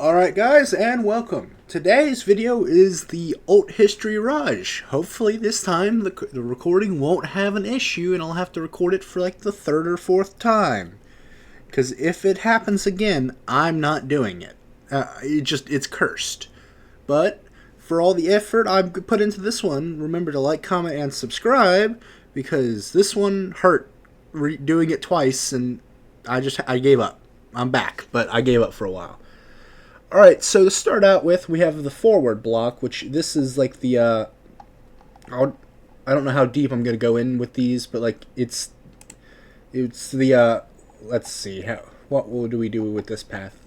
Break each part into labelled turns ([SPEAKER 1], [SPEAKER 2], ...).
[SPEAKER 1] Alright guys, and welcome. Today's video is the HOI4 Raj. Hopefully this time the recording won't have an issue and I'll have to record it for like the third or fourth time. Because if it happens again, I'm not doing it. It's cursed. But for all the effort I've put into this one, remember to like, comment, and subscribe, because this one hurt doing it twice and I gave up. I'm back, but I gave up for a while. Alright, so to start out with, we have the forward block, which this is like the, I don't know how deep I'm going to go in with these, but like, it's the, let's see, what do we do with this path?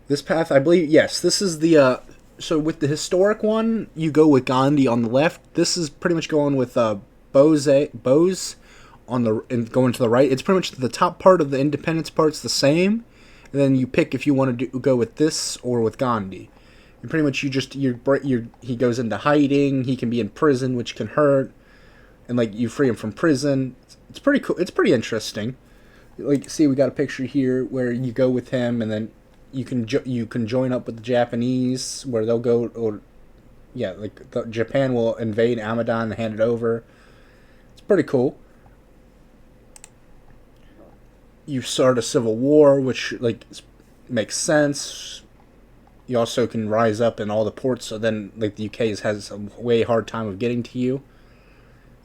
[SPEAKER 1] This path, I believe, yes, this is the, so with the historic one, you go with Gandhi on the left. This is pretty much going with, Bose on the, and going to the right. It's pretty much the top part of the independence part's the same. And then you pick if you want to go with this or with Gandhi. And pretty much he goes into hiding. He can be in prison, which can hurt, and like you free him from prison. It's pretty cool. It's pretty interesting. Like, see, we got a picture here where you go with him, and then you can join up with the Japanese, where they'll go, or yeah, like Japan will invade Amadan and hand it over. It's pretty cool. You start a civil war, which like makes sense. You also can rise up in all the ports, so then like the UK has a way hard time of getting to you.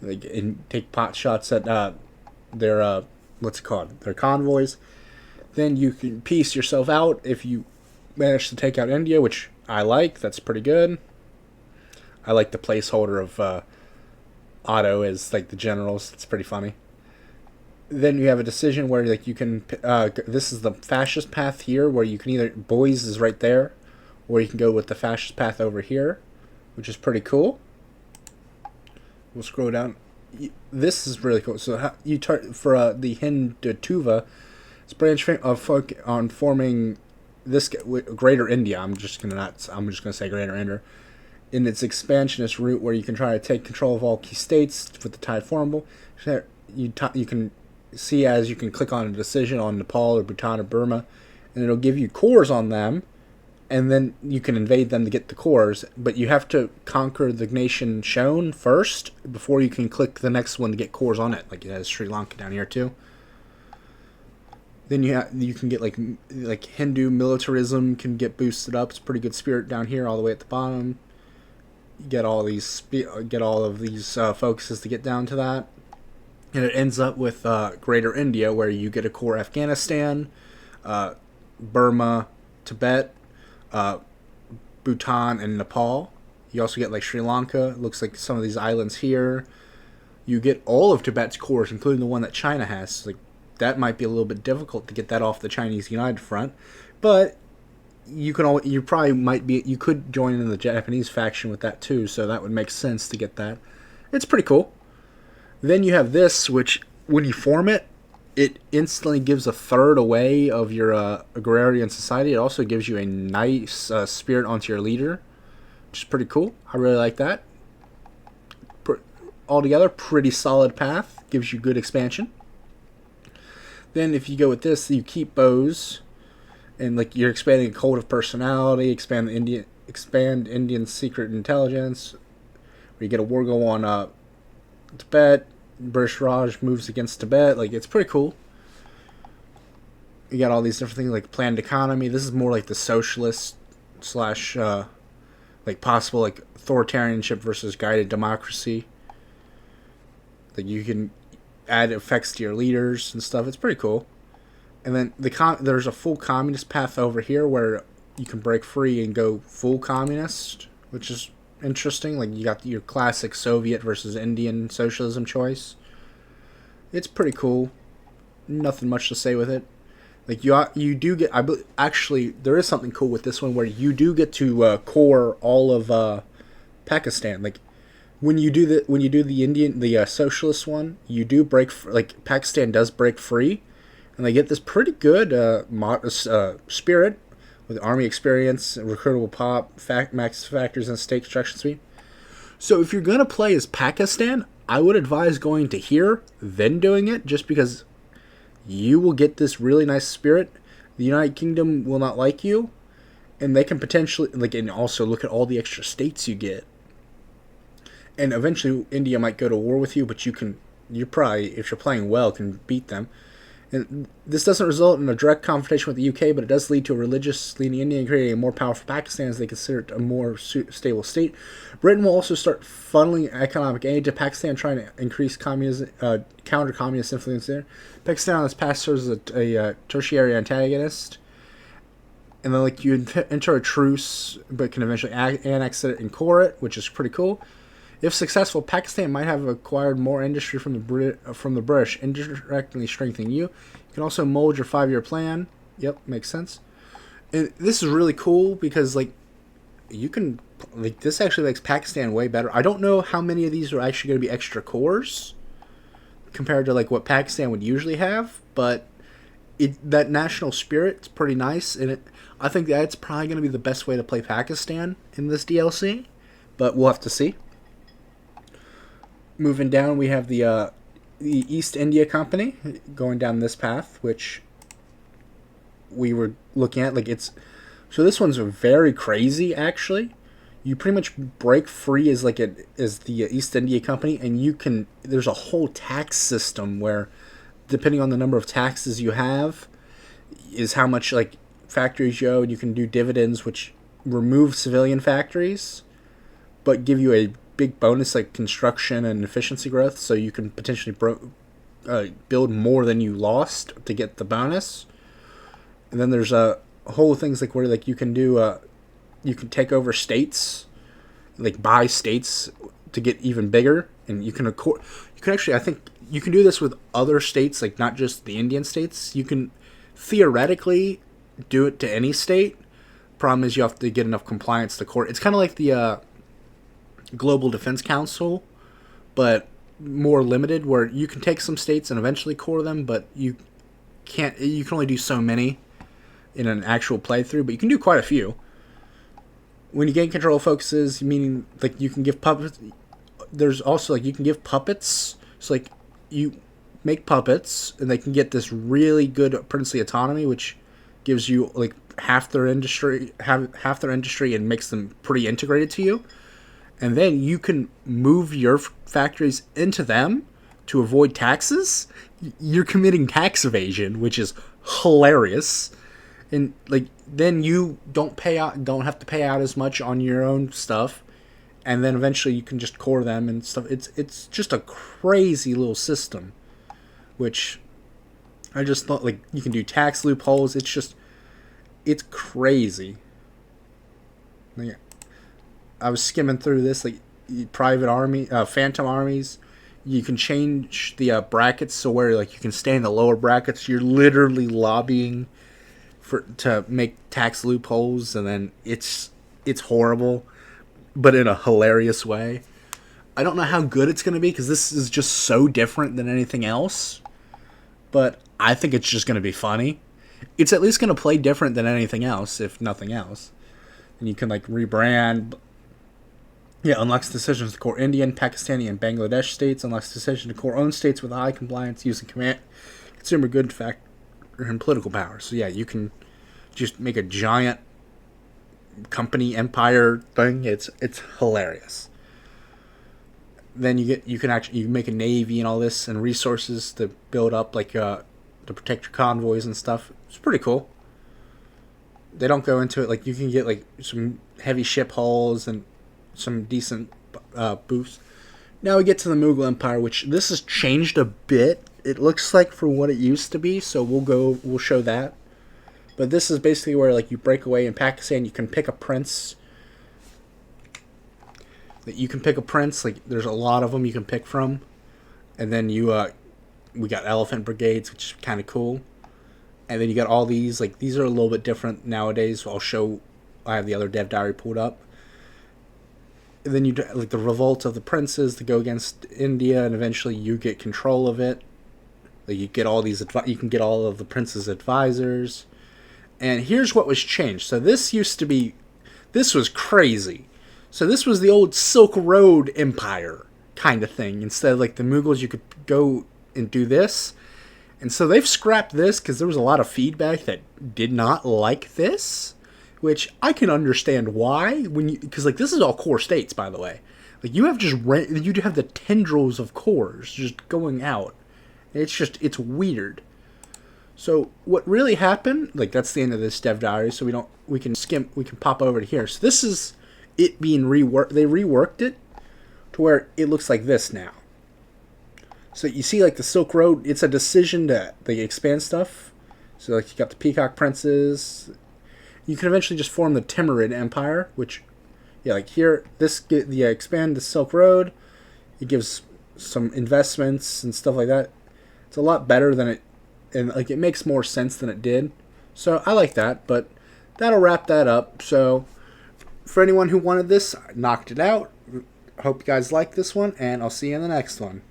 [SPEAKER 1] Like, and take pot shots at their what's it called? Their convoys. Then you can piece yourself out if you manage to take out India, which I like. That's pretty good. I like the placeholder of Otto as like the generals. It's pretty funny. Then you have a decision where like you can this is the fascist path here, where you can either Boys is right there, or you can go with the fascist path over here, which is pretty cool. We'll scroll down. This is really cool. So you for the Hindutuva, it's branch on forming this Greater India. I'm just gonna say Greater India in its expansionist route, where you can try to take control of all key states with the tide formable. You can see as you can click on a decision on Nepal or Bhutan or Burma, and it'll give you cores on them, and then you can invade them to get the cores, but you have to conquer the nation shown first before you can click the next one to get cores on it. Like it has Sri Lanka down here too. Then you can get like Hindu militarism can get boosted up. It's pretty good spirit down here all the way at the bottom. You get all of these focuses to get down to that. And it ends up with Greater India, where you get a core Afghanistan, Burma, Tibet, Bhutan, and Nepal. You also get like Sri Lanka. It looks like some of these islands here. You get all of Tibet's cores, including the one that China has. Like, that might be a little bit difficult to get that off the Chinese United Front, but you could join in the Japanese faction with that too. So that would make sense to get that. It's pretty cool. Then you have this, which, when you form it, it instantly gives a third away of your agrarian society. It also gives you a nice spirit onto your leader, which is pretty cool. I really like that. Altogether, pretty solid path. Gives you good expansion. Then if you go with this, you keep bows, and like you're expanding a cult of personality, expand Indian secret intelligence. Where you get a war go on Tibet. British Raj moves against Tibet. Like, it's pretty cool. You got all these different things like planned economy. This is more like the socialist / like possible like authoritarianship versus guided democracy. Like, you can add effects to your leaders and stuff. It's pretty cool. And then there's a full communist path over here where you can break free and go full communist, which is interesting. Like, you got your classic Soviet versus Indian socialism choice. It's pretty cool. Nothing much to say with it. Like, you do get, actually there is something cool with this one where you do get to core all of Pakistan. Like, when you do the socialist one, you do like Pakistan does break free, and they get this pretty good spirit with army experience, recruitable pop, max factors, and state construction speed. So if you're going to play as Pakistan, I would advise going to here, then doing it, just because you will get this really nice spirit. The United Kingdom will not like you, and they can potentially and also look at all the extra states you get. And eventually India might go to war with you, but you're probably, if you're playing well, can beat them. And this doesn't result in a direct confrontation with the UK, but it does lead to a religious leading India and creating a more powerful Pakistan as they consider it a more stable state. Britain will also start funneling economic aid to Pakistan, trying to increase communism, counter communist influence there. Pakistan in this past serves as a tertiary antagonist. And then you enter a truce, but can eventually annex it and core it, which is pretty cool. If successful, Pakistan might have acquired more industry from the British, indirectly strengthening you. You can also mold your 5-year plan. Yep, makes sense. And this is really cool because you can this actually makes Pakistan way better. I don't know how many of these are actually going to be extra cores compared to what Pakistan would usually have, but that national spirit's pretty nice, and I think that's probably going to be the best way to play Pakistan in this DLC, but we'll have to see. Moving down, we have the East India Company going down this path, which we were looking at. So this one's very crazy, actually. You pretty much break free as the East India Company, and there's a whole tax system where, depending on the number of taxes you have, is how much factories you owe, and you can do dividends, which remove civilian factories, but give you a big bonus construction and efficiency growth, so you can potentially build more than you lost to get the bonus. And then there's a whole things where you can do you can take over states, buy states to get even bigger, and you can actually, I think you can do this with other states, not just the Indian states. You can theoretically do it to any state. Problem is you have to get enough compliance to court. It's kind of like the Global Defense Council, but more limited, where you can take some states and eventually core them, but you can only do so many in an actual playthrough, but you can do quite a few. When you gain control of focuses, meaning you can give puppets. There's also you can give puppets. So you make puppets, and they can get this really good princely autonomy, which gives you half their industry, and makes them pretty integrated to you. And then you can move your factories into them to avoid taxes. You're committing tax evasion, which is hilarious. And then you don't have to pay out as much on your own stuff. And then eventually you can just core them and stuff. It's just a crazy little system, which I just thought you can do tax loopholes. It's crazy. I was skimming through this, private army, phantom armies. You can change the brackets so where you can stay in the lower brackets. You're literally lobbying to make tax loopholes, and then it's horrible, but in a hilarious way. I don't know how good it's going to be because this is just so different than anything else, but I think it's just going to be funny. It's at least going to play different than anything else, if nothing else. And you can rebrand. Yeah, unlocks decisions to core Indian, Pakistani, and Bangladesh states. Unlocks decision to core own states with high compliance using consumer good factor and political power. So yeah, you can just make a giant company empire thing. It's hilarious. Then you can make a navy and all this and resources to build up to protect your convoys and stuff. It's pretty cool. They don't go into it you can get some heavy ship hulls and some decent boosts. Now we get to the Mughal Empire, which this has changed a bit. It looks for what it used to be, so we'll show that. But this is basically where you break away in Pakistan. You can pick a prince. There's a lot of them you can pick from, and then we got elephant brigades, which is kind of cool. And then you got all these these are a little bit different nowadays. So I have the other dev diary pulled up. And then you do the revolt of the princes to go against India, and eventually you get control of it. You get all these. You can get all of the prince's advisors. And here's what was changed. So this was crazy. So this was the old Silk Road Empire kind of thing. Instead of the Mughals, you could go and do this. And so they've scrapped this because there was a lot of feedback that did not like this. which I can understand why because like this is all core states, by the way. Like you have you have the tendrils of cores just going out. It's weird. So what really happened? Like that's the end of this dev diary. So we can pop over to here. So this is it being reworked. They reworked it to where it looks like this now. So you see, like the Silk Road, it's a decision to they expand stuff. So like you got the Peacock Princes. You can eventually just form the Timurid Empire, which, yeah, like here, expand the Silk Road. It gives some investments and stuff like that. It's a lot better than and like it makes more sense than it did. So I like that, but that'll wrap that up. So for anyone who wanted this, I knocked it out. Hope you guys like this one, and I'll see you in the next one.